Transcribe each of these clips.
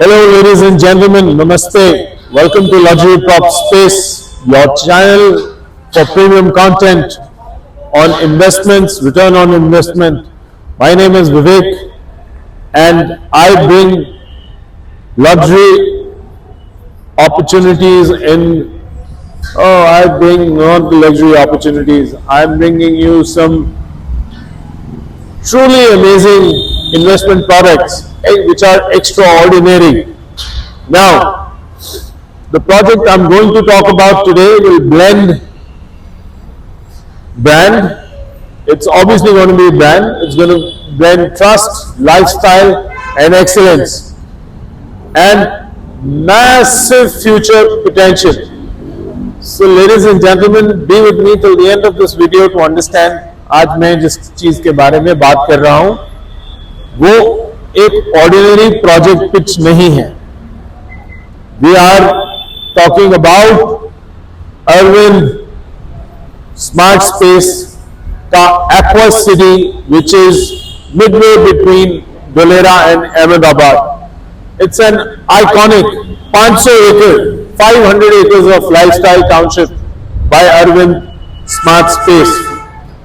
Hello, ladies and gentlemen. Namaste. Welcome to Luxury Prop Space, your channel for premium content on investments, return on investment. My name is Vivek, and I bring luxury opportunities in. Oh, I bring not luxury opportunities. I'm bringing you some truly amazing investment products which are extraordinary. Now, the project I'm going to talk about today will blend brand. It's obviously going to be a brand. It's going to blend trust, lifestyle, and excellence, and massive future potential. So, ladies and gentlemen, be with me till the end of this video to understand. आज मैं जिस चीज के बारे में बात कर रहा हूं वो एक ऑर्डिनरी प्रोजेक्ट पिच नहीं है. We are talking about Arvind smart space का aqua city which is midway between Dholera and Ahmedabad. It's an iconic 500 acre 500 acres of lifestyle township by Arvind Smart Space.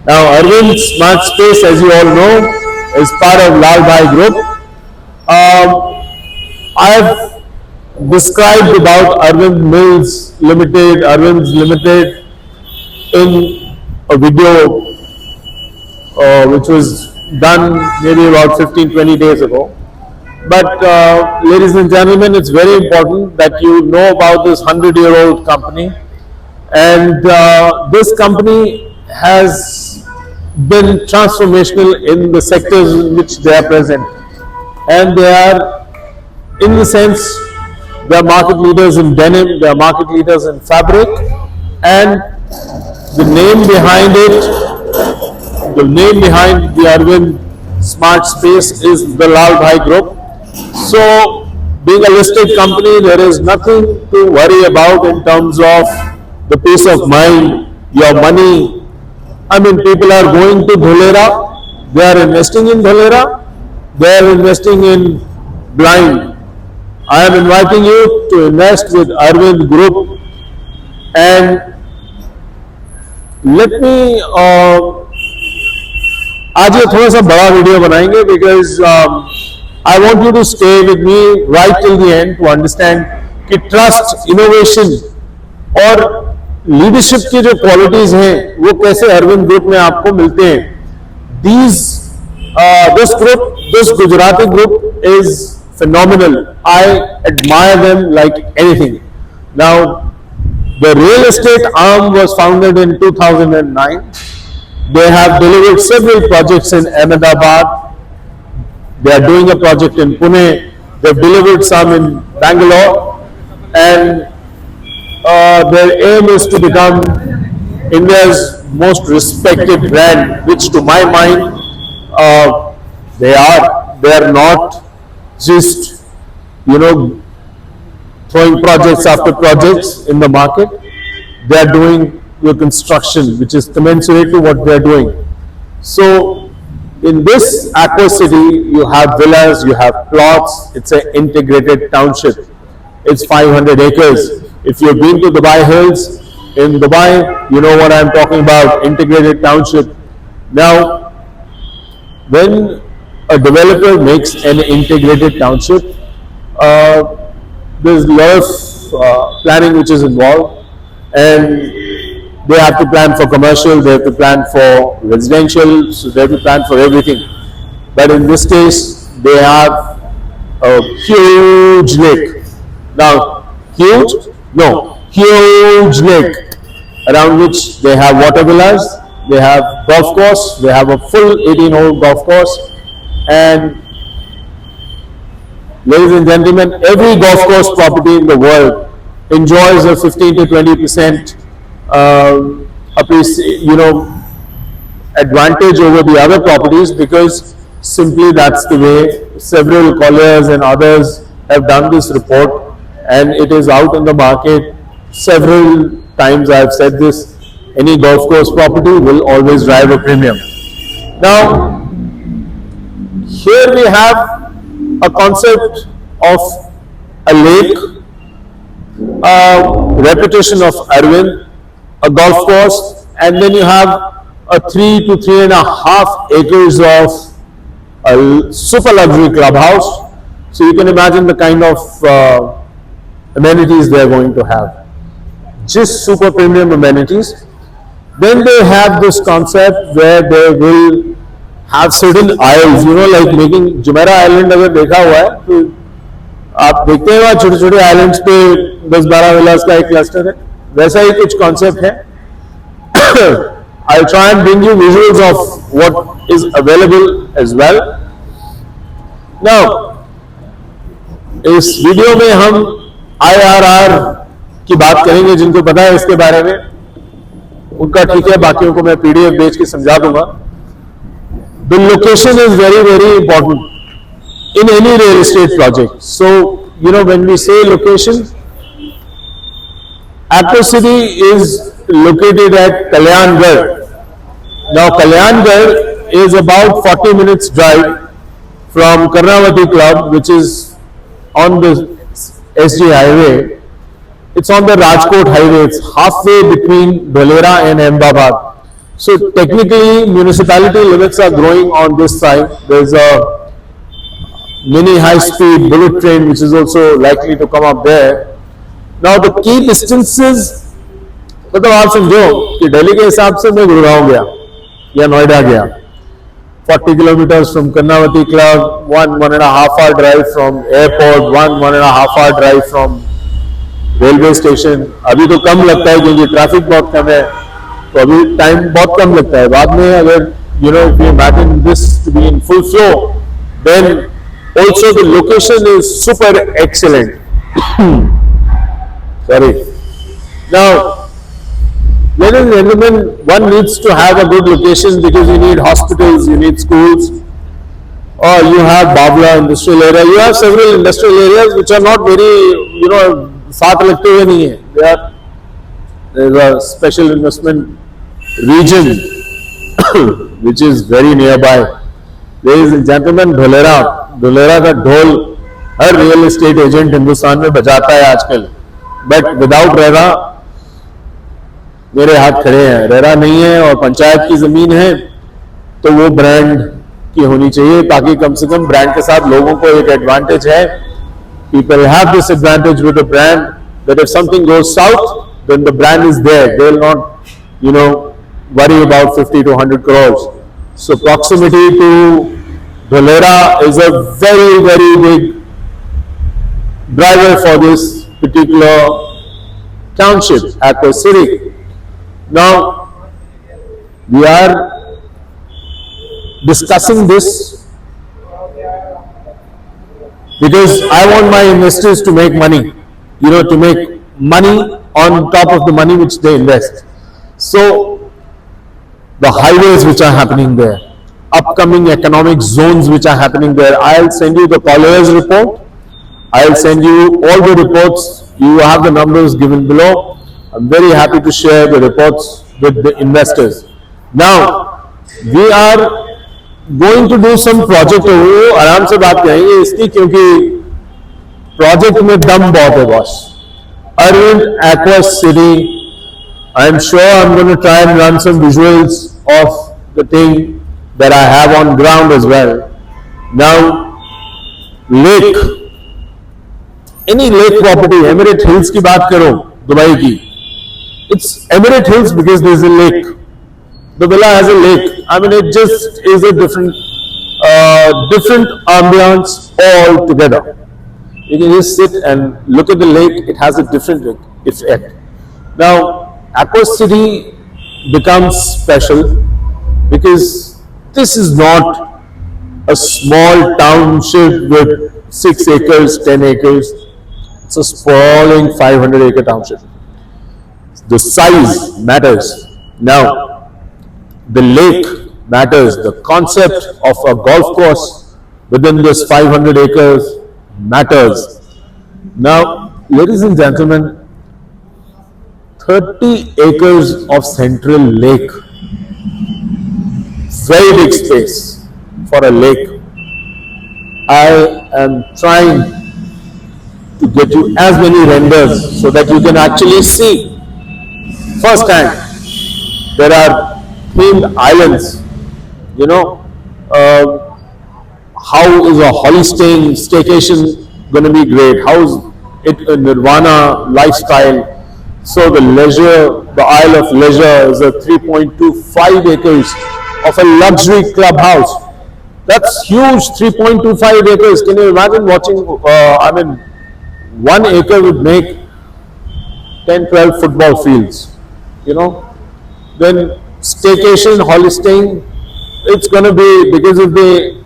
Now, Arvind Smart Space, as you all know, is part of Lal Bhai Group. I have described about Arvind Mills Limited, Arvind's Limited, in a video which was done maybe about 15-20 days ago. But ladies and gentlemen, it's very important that you know about this 100-year-old company. And this company has been transformational in the sectors in which they are present. And they are, in the sense, they are market leaders in denim, they are market leaders in fabric, and the name behind it, the name behind the Arvind Smart Space is the Lal Bhai Group. So, being a listed company, there is nothing to worry about in terms of the peace of mind, your money. I mean, people are going to Dholera, they are investing in Dholera, they are investing in blind. I am inviting you to invest with Arvind Group, and let me आज ये थोड़ा सा बड़ा video बनाएंगे because I want you to stay with me right till the end to understand कि trust, innovation और leadership की जो क्वालिटीज हैं वो कैसे अरविंद ग्रुप में आपको मिलते हैं. This Gujarati group is phenomenal. I admire them like anything. Now, the real estate arm was founded in 2009. They have delivered several projects in Ahmedabad. They are doing a project in Pune. They've delivered some in Bangalore, and their aim is to become India's most respected brand, which to my mind they are. They are not just throwing projects after projects in the market. They are doing the construction which is commensurate to what they are doing. So in this Aqua City, you have villas, you have plots. It's an integrated township. It's 500 acres. If you've been to Dubai Hills, in Dubai, you know what I'm talking about, integrated township. Now, when a developer makes an integrated township, there's a lot of planning which is involved, and they have to plan for commercial, they have to plan for residential, so they have to plan for everything. But in this case, they have a huge lake. Now, huge lake around which they have water villas, they have golf course, they have a full 18-hole golf course, and ladies and gentlemen, every golf course property in the world enjoys a 15 to 20% advantage over the other properties, because simply that's the way several Colliers and others have done this report, and it is out in the market. Several times I have said this, any golf course property will always drive a premium. Now, here we have a concept of a lake, a reputation of Arvind, a golf course, and then you have a 3 to 3.5 acres of a super luxury clubhouse. So you can imagine the kind of amenities they are going to have. Just super premium amenities. Then they have this concept where they will have certain isles, like making Jumeirah Island अगर देखा हुआ है तो आप देखते हैं वहाँ छोटे छोटे आइलैंड्स पे 10-12 विलास का एक क्लस्टर है, वैसा ही कुछ कॉन्सेप्ट है. I'll try and bring you visuals of what is available as well. Now, इस वीडियो में हम IRR की बात करेंगे. जिनको पता है इसके बारे में उनका ठीक है, बाकियों को मैं PDF भेज के समझा दूंगा. The location is very, very important in any real estate project. So, when we say location, Accord City is located at Kalyangarh. Now, Kalyangarh is about 40 minutes drive from Karnavati Club, which is on the SG highway. It's on the Rajkot highway. It's halfway between Dholera and Ahmedabad. So technically, municipality limits are growing on this side. There's a mini high-speed bullet train which is also likely to come up there. Now the key distances, मतलब आप समझो कि दिल्ली के हिसाब से मैं गुड़गांव गया या नोएडा गया, 40 kilometers from Karnavati Club, 1.5 hour drive from airport, 1.5 hour drive from railway station. अभी तो कम लगता है क्योंकि ट्रैफिक बहुत कम है, तो अभी टाइम बहुत कम लगता है. बाद में अगर if you imagine this to be in full flow, then also the location is super excellent. Sorry. Now, ladies and gentlemen, one needs to have a good location because you need hospitals, you need schools, or you have Bavla industrial area. You have several industrial areas which are not very, साथ लगते हुए नहीं है. There's a special investment region which is very nearby. Ladies and gentlemen, Dholera का ढोल हर real estate agent Hindustan में बजाता है आजकल. बट विदाउट रेरा मेरे हाथ खड़े हैं. रेरा नहीं है और पंचायत की जमीन है तो वो ब्रांड की होनी चाहिए ताकि कम से कम ब्रांड के साथ लोगों को एक एडवांटेज है. People have this advantage with the brand that if something goes south, then the brand is there. They will not, worry about 50 to 100 crores. So proximity to Dholera is a very, very big driver for this particular township, Accord City. Now, we are discussing this because I want my investors to make money, to make money on top of the money which they invest. So, the highways which are happening there, upcoming economic zones which are happening there, I'll send you the Colliers report. I'll send you all the reports. You have the numbers given below. I'm very happy to share the reports with the investors. Now, we are going to do some project. आराम से बात करेंगे इसकी क्योंकि project में दम बहुत है boss. Arvind, Accord City. I'm sure I'm going to try and run some visuals of the thing that I have on ground as well. Now, lake. Any lake property, Emirate Hills की बात करो, Dubai की. It's Emirate Hills because there's a lake. The villa has a lake. I mean, it just is a different ambience altogether. You can just sit and look at the lake. It has a different effect. Now, Accord City becomes special because this is not a small township with 6 acres, 10 acres. It's a sprawling 500-acre township. The size matters. Now, the lake matters. The concept of a golf course within this 500 acres matters. Now, ladies and gentlemen, 30 acres of central lake. Very big space for a lake. I am trying to get you as many renders so that you can actually see firsthand. There are themed islands, you know. How is a Hollister staycation going to be great? How is it a Nirvana lifestyle? So the Isle of Leisure is a 3.25 acres of a luxury clubhouse. That's huge, 3.25 acres. Can you imagine watching, 1 acre would make 10, 12 football fields, you know. Then staycation, Hollister, it's going to be, because of the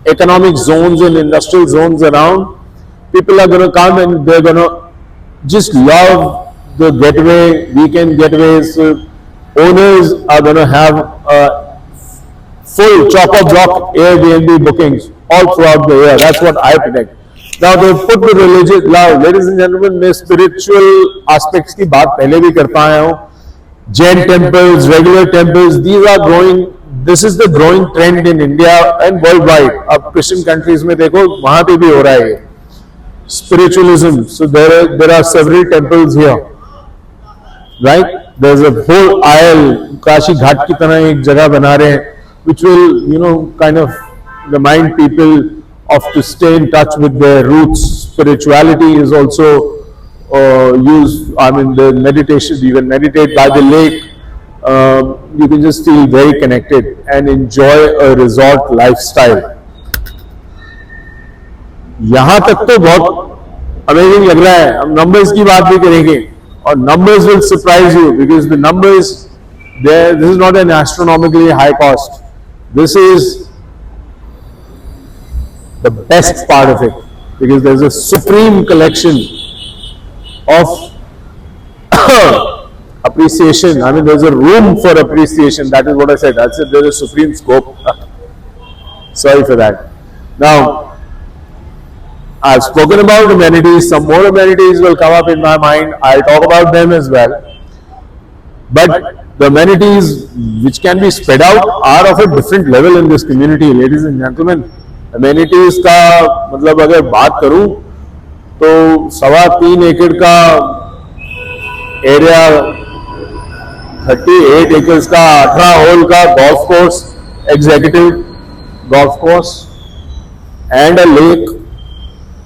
economic zones and industrial zones around, people are going to come and they're going to just love the getaway, weekend getaways. Owners are going to have full chop-or-block Airbnb bookings all throughout the year. That's what I predict. Now they've put the religious, now ladies and gentlemen, मैं spiritual aspects की बात पहले भी करता आया हूँ. Jain temples, regular temples, these are growing. This is the growing trend in India and worldwide. अब Christian countries में देखो, वहाँ पे भी हो रहा है spiritualism. So there are several temples here, right? There's a whole aisle, Kashi घाट की तरह एक जगह बना रहे हैं, which will, kind of remind people of to stay in touch with their roots. Spirituality is also used. The meditation, you can meditate by the lake. You can just feel very connected and enjoy a resort lifestyle. यहाँ तक तो बहुत amazing लग रहा है. हम numbers की बात भी करेंगे और numbers will surprise you because the numbers there. This is not an astronomically high cost. This is the best part of it because there's a supreme collection of appreciation. There's a room for appreciation. That is what I said. That's it. There's a supreme scope. Sorry for that. Now, I've spoken about amenities. Some more amenities will come up in my mind. I'll talk about them as well. But the amenities which can be spread out are of a different level in this community, ladies and gentlemen. Amenities का मतलब अगर बात करूं तो 3.25 एकड़ का area, 38 acres का 18 whole का golf course, executive golf course, and a lake,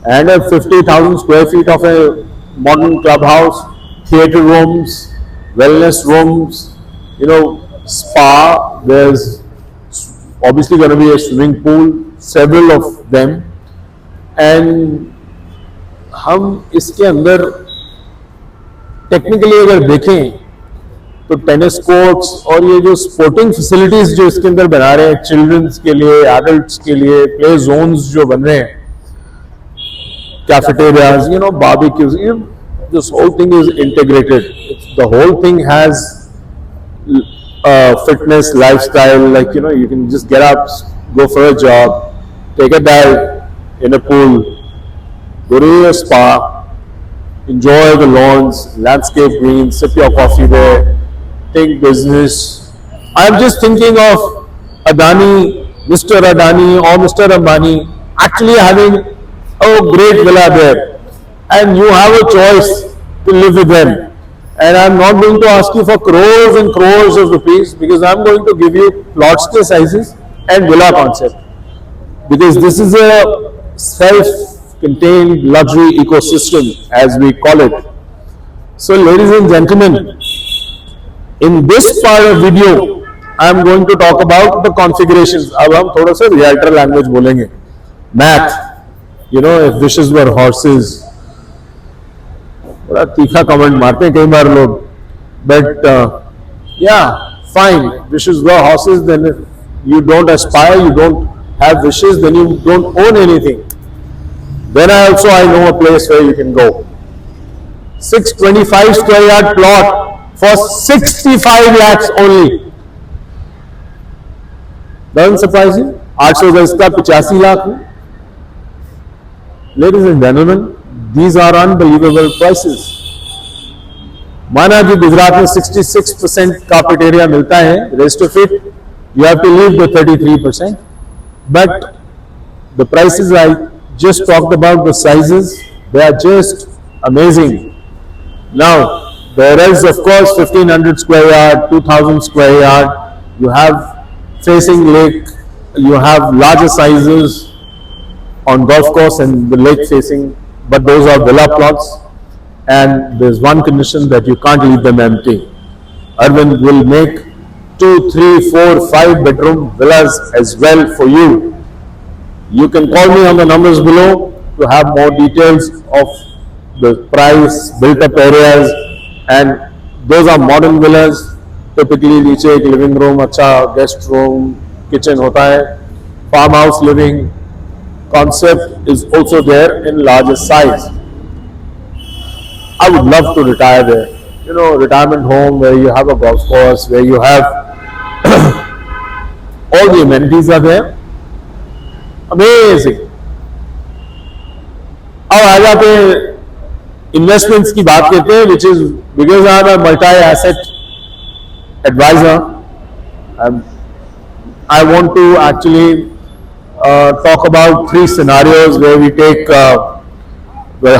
and a 50,000 square feet of a modern clubhouse, theatre rooms, wellness rooms, spa. There's obviously going to be a swimming pool, several of them, and हम इसके अंदर technically अगर देखें तो tennis courts और ये जो sporting facilities जो इसके अंदर बना रहे हैं, चिल्ड्रंस के लिए, एडल्ट्स के लिए, प्ले जोन्स जो बन रहे हैं, cafeterias, barbecues, this whole thing is integrated. The whole thing has fitness, lifestyle, you can just get up, go for a jog, take a dive in a pool, go to a spa, enjoy the lawns, landscape greens, sip your coffee there, take business. I'm just thinking of Adani, Mr. Adani or Mr. Ambani actually having a great villa there, and you have a choice to live with them. And I'm not going to ask you for crores and crores of rupees because I'm going to give you plots to sizes and villa concept, because this is a self-contained luxury ecosystem as we call it. So ladies and gentlemen, in this part of video I'm going to talk about the configurations. अब हम थोड़ा सा realtor language बोलेंगे. Math, if wishes were horses. बड़ा तीखा comment मारते हैं कई बार लोग, but fine, wishes were horses, then if you don't aspire, you don't have wishes, then you don't own anything. Then I know a place where you can go. 625 square yard plot for 65 lakhs only. Doesn't surprise you? 800 गज का 85 lakh. Ladies and gentlemen, these are unbelievable prices. माना कि गुजरात में 66% carpet area मिलता है, rest of it you have to leave the 33%. But the prices I just talked about, the sizes, They are just amazing. Now, there is of course 1500 square yard, 2000 square yard. You have facing lake. You have larger sizes on golf course and the lake facing, but those are villa plots. And there's one condition, that you can't leave them empty. Arvind will make 2, 3, 4, 5 bedroom villas as well for you. You can call me on the numbers below to have more details of the price, built up areas, and those are modern villas. Typically नीचे एक living room, अच्छा guest room, kitchen होता है. Farmhouse living concept is also there in larger size. I would love to retire there. You know, retirement home where you have a golf course, where you have all the amenities are there. Amazing. अब आ जाते investments की बात करते हैं, which is because I am a multi-asset advisor. I want to actually talk about 3 scenarios where we take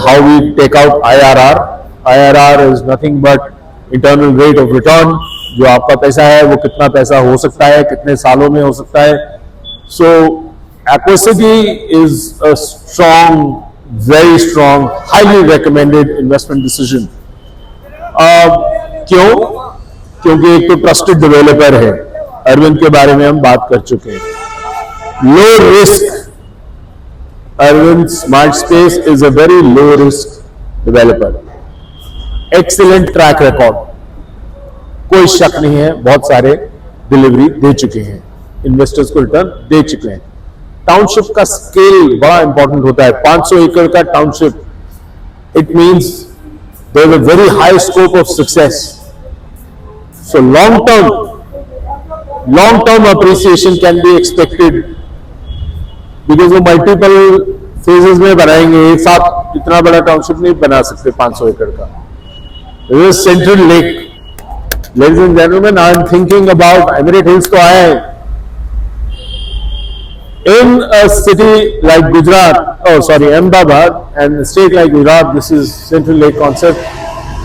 how we take out IRR. IRR is nothing but internal rate of return. जो आपका पैसा है वो कितना पैसा हो सकता है, कितने सालों में हो सकता है. So Aquacity is a strong, very strong, highly recommended investment decision. क्यों? क्योंकि एक तो ट्रस्टेड डेवलपर है. अरविंद के बारे में हम बात कर चुके हैं. Low risk. Arvind Smart Space is a very low risk developer. Excellent track record. कोई शक नहीं है, बहुत सारे डिलीवरी दे चुके हैं, इन्वेस्टर्स को रिटर्न दे चुके हैं. टाउनशिप का स्केल बड़ा इंपॉर्टेंट होता है. 500 एकड़ का township, it means there is a very high scope of success. So long term appreciation can be expected, because वो मल्टीपल फेजेस में बनाएंगे. एक साथ इतना बड़ा टाउनशिप नहीं बना सकते 500 एकड़ का. Central lake. Ladies and gentlemen, I am thinking about Emirate Hills तो आया है. In a city like Gujarat, Ahmedabad, and a state like Gujarat, this is Central Lake concept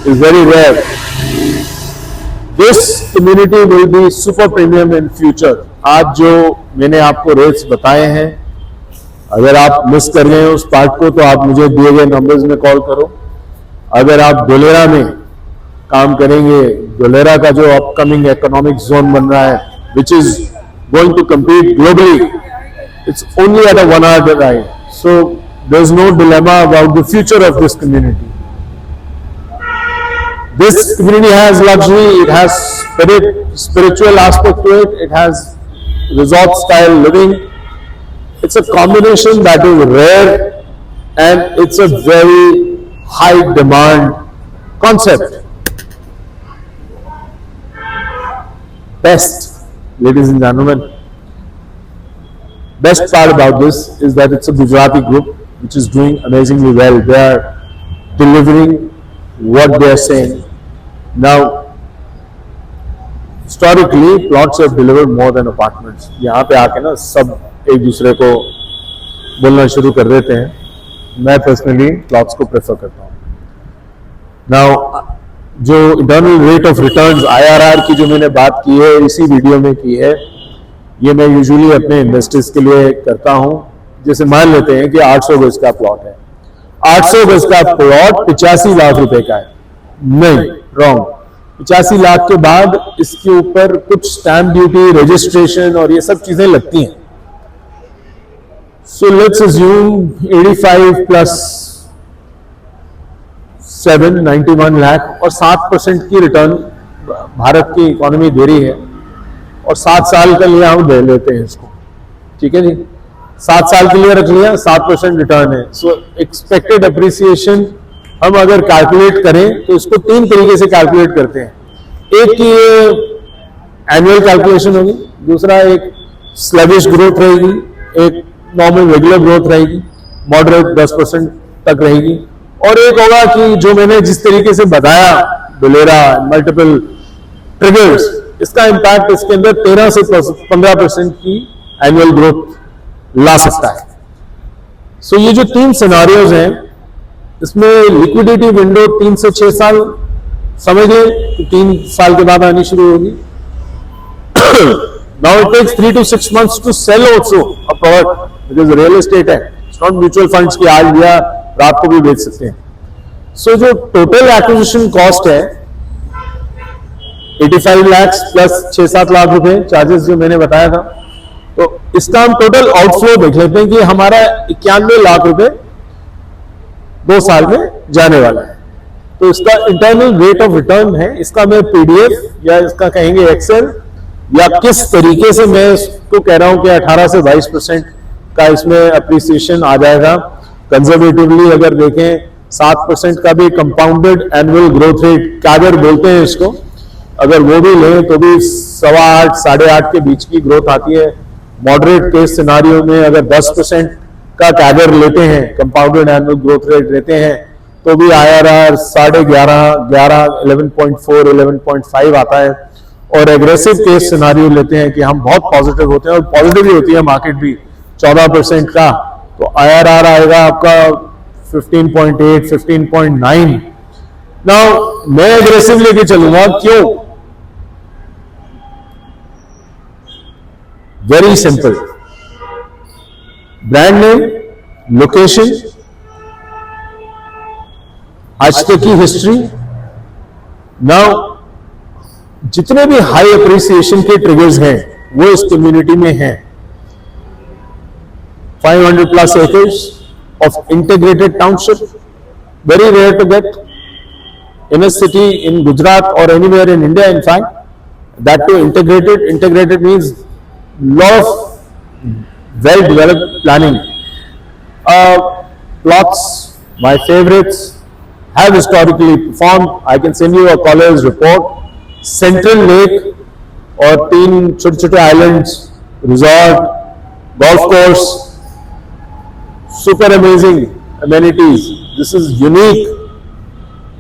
is very rare. This community will be super premium in future. आज जो मैंने आपको rates बताए हैं, अगर आप मिस कर गए उस पार्ट को तो आप मुझे दिए गए नंबर्स में कॉल करो. अगर आप धुलेरा में काम करेंगे, धुलेरा का जो अपकमिंग इकोनॉमिक जोन बन रहा है, which is going to compete globally, it's only at a 1 hour drive. So there is no dilemma about the future of this community. This community has luxury, it has spiritual aspect to it, it has resort style living. It's a combination that is rare and it's a very high demand concept. Best, ladies and gentlemen, best part about this is that it's a Gujarati group which is doing amazingly well. They are delivering what they are saying. Now, historically, plots have delivered more than apartments. यहाँ पे आके ना सब एक दूसरे को बोलना शुरू कर देते हैं. मैं पर्सनली प्लॉट्स को प्रेफर करता हूँ. Now, जो internal rate of returns IRR की जो मैंने बात की है, इसी वीडियो में की है, ये मैं यूजुअली अपने इन्वेस्टर्स के लिए करता हूँ. जैसे मान लेते हैं कि 800 गज का प्लॉट है. 800 गज का प्लॉट 85 लाख रुपए का है. नहीं, रॉन्ग. 85 लाख के बाद इसके ऊपर कुछ स्टैंप ड्यूटी, रजिस्ट्रेशन और ये सब चीजें लगती हैं. So let's assume 85 plus 7, 91 lakh और 7% की रिटर्न भारत की इकोनॉमी दे रही है, और 7 साल के लिए हम दे लेते हैं इसको. ठीक है जी, 7 साल के लिए रख लिया, 7% रिटर्न है. सो एक्सपेक्टेड अप्रिसिएशन हम अगर कैलकुलेट करें तो इसको 3 तरीके से कैलकुलेट करते हैं. एक की एनुअल कैलकुलेशन होगी, दूसरा एक स्लैविश ग्रोथ रहेगी, एक नॉर्मल रेगुलर ग्रोथ रहेगी, मॉडरेट 10% तक रहेगी, और एक होगा कि जो मैंने जिस तरीके से बताया, धुलेरा, मल्टीपल ट्रिगर्स, इसका इंपैक्ट इसके अंदर 13 से 15% की एनुअल ग्रोथ ला सकता है. सो ये जो 3 सिनारियोज हैं, इसमें लिक्विडिटी विंडो 3 से 6 साल समझ लें कि 3 साल के बाद आनी शुरू होगी. Now it takes 3 to 6 months to sell also a product because real estate है, it's not mutual funds की आज या रात को भी बेच सकते हैं. So जो टोटल एक्विजिशन कॉस्ट है 85 लाख प्लस 6-7 लाख रुपए चार्जेस जो मैंने बताया था, तो इसका हम टोटल आउटफ्लो देख लेते हैं कि हमारा 91 लाख रुपए 2 साल में जाने वाला है. तो इसका इंटरनल रेट ऑफ रिटर्न है, इसका मैं पीडीएफ या इसका कहेंगे एक्सेल या किस तरीके से मैं इसको कह रहा हूं कि 18 से 22% का इसमें अप्रिसिएशन आ जाएगा. कंजर्वेटिवली अगर देखें 7% का भी compounded annual growth rate CAGR बोलते हैं इसको, अगर वो भी लें तो भी 8.25 साढ़े 8 के बीच की ग्रोथ आती है. मॉडरेट केस सिनारियो में अगर 10% का कैगर लेते हैं, कंपाउंडेड एनुअल ग्रोथ रेट लेते हैं, तो भी IRR 11.5 11.4 11.5 आता है. और एग्रेसिव केस सिनारियो लेते हैं कि हम बहुत पॉजिटिव होते हैं और पॉजिटिव ही होती है मार्केट भी 14% का, तो IRR आएगा आपका 15.8 15.9. नाउ मैं एग्रेसिव लेके चलूंगा, क्यों? Very simple, brand name, location, आज तक की हिस्ट्री. नाउ जितने भी हाई अप्रिसिएशन के ट्रिगर्स हैं वो इस कम्युनिटी में हैं. 500 plus acres of integrated township, very rare to get in a city in Gujarat or anywhere in India. In fact, that too integrated. Integrated means lot of well-developed planning. Plots, my favorites, have historically performed. I can send you a Colliers report. Central Lake और 3 छोटे-छोटे islands, resort, golf course, super amazing amenities. This is unique.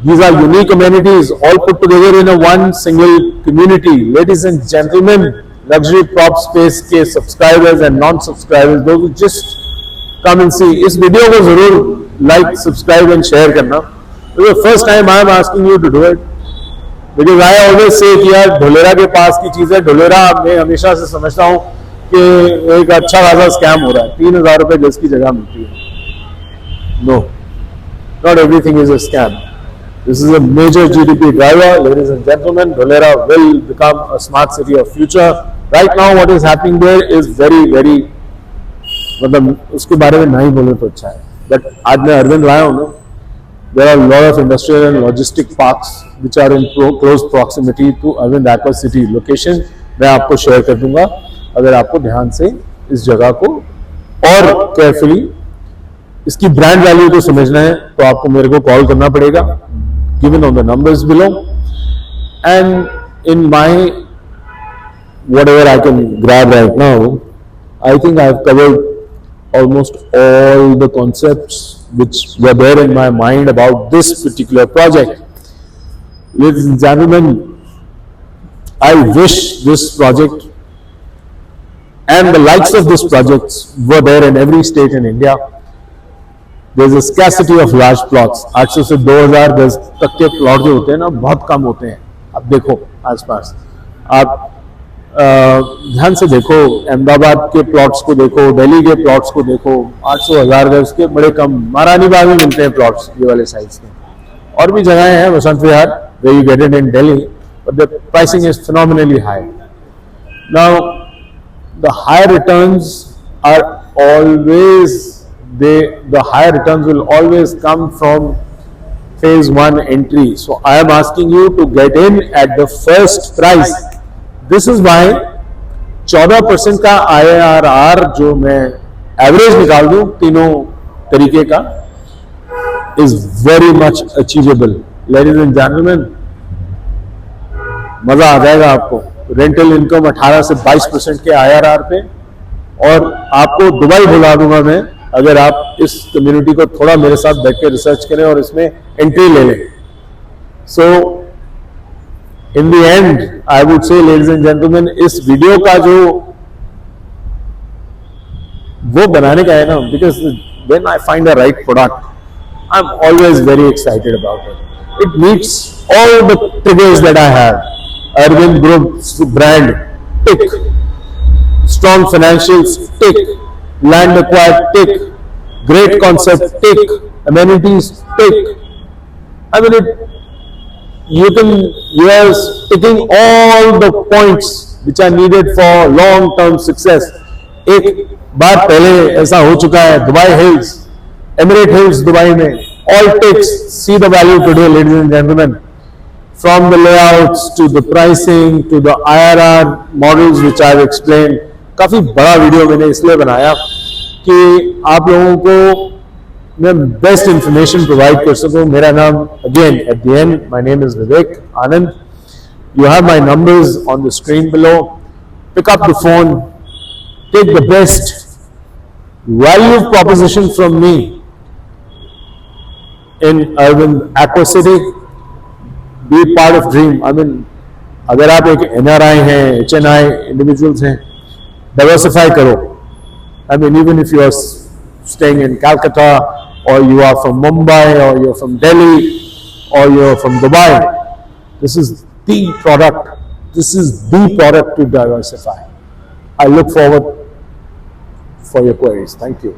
These are unique amenities all put together in a one single community. Ladies and gentlemen, luxury prop space के subscribers and non-subscribers, those who just come and see. इस video को जरूर like, subscribe and share करना. This is the first time I am asking you to do it. Because I always say कि यार ढोलेरा के पास की चीज है. ढोलेरा मैं हमेशा से समझता हूँ कि एक अच्छा खासा स्कैम हो रहा है. 3,000 रुपए गज की जगह मिलती है. No, not everything is a scam. This is a major GDP driver, ladies and gentlemen. Dholera will become a smart city of future. Right now, what is happening there is very मतलब उसके बारे में नहीं बोले तो अच्छा है. But आज मैं अरविंद लाया हूँ ना. There are a lot of industrial and logistic parks which are in close proximity to Arvind Aqua City location. मैं आपको शेयर कर दूंगा. अगर आपको ध्यान से इस जगह को और केयरफुली इसकी ब्रांड वैल्यू को समझना है तो आपको मेरे को कॉल करना पड़ेगा. Given on the numbers below, and in my whatever I can grab right now, I think I have covered almost all the concepts which were there in my mind about this particular project. Ladies and gentlemen, I wish this project and the likes of this projects were there in every state in India. There is a scarcity of large plots. 800 से 2000 गज तक के plot जो होते हैं ना बहुत कम होते हैं. अब देखो आसपास, आप ध्यान से देखो, अहमदाबाद के प्लॉट्स को देखो, दिल्ली के प्लॉट्स को देखो, 800-1000 गज के बड़े कम. महारानी बाग में मिलते हैं प्लॉट्स ये वाले साइज के. और भी जगहें हैं, Vasant Vihar, where you get it in Delhi, but the pricing is phenomenally high. Now, the higher returns are always the higher returns will always come from phase 1 entry. So I am asking you to get in at the first price. This is why 14% का IRR जो मैं average निकाल दूं तीनों तरीके का is very much achievable. Ladies and gentlemen, मजा आ जाएगा आपको. रेंटल इनकम 18 से 22% के IRR पे, और आपको दुबई बुला दूंगा मैं अगर आप इस कम्युनिटी को थोड़ा मेरे साथ बैठ के रिसर्च करें और इसमें एंट्री ले लें. So in the end I would say ladies and gentleman, इस वीडियो का जो वो बनाने का है ना, because when I find the right product I'm always very excited about it. It meets all the triggers that I have. Arvind Group's brand, tick. Strong financials, tick. Land acquired, tick. Great concept, tick. Amenities, tick. I mean, you are ticking all the points which are needed for long-term success. एक बार पहले ऐसा हो चुका है, Dubai hills, emirate hills Dubai में, all ticks. See the value today, ladies and gentlemen. From the layouts to the pricing to the IRR models which I've explained. काफी बड़ा video मैंने इसलिए बनाया कि आप लोगों को मैं बेस्ट इंफॉर्मेशन प्रोवाइड कर सकूं. मेरा नाम again at the end, my name is Vivek Anand. You have my numbers on the screen below. Pick up the phone, take the best value proposition from me in Urban Aqua City. Be part of dream. I mean, अगर आप एक NRI हैं, HNI individuals हैं, diversify करो. I mean, even if you are staying in Calcutta, or you are from Mumbai, or you're from Delhi, or you're from Dubai, this is the product. This is the product to diversify. I look forward for your queries. Thank you.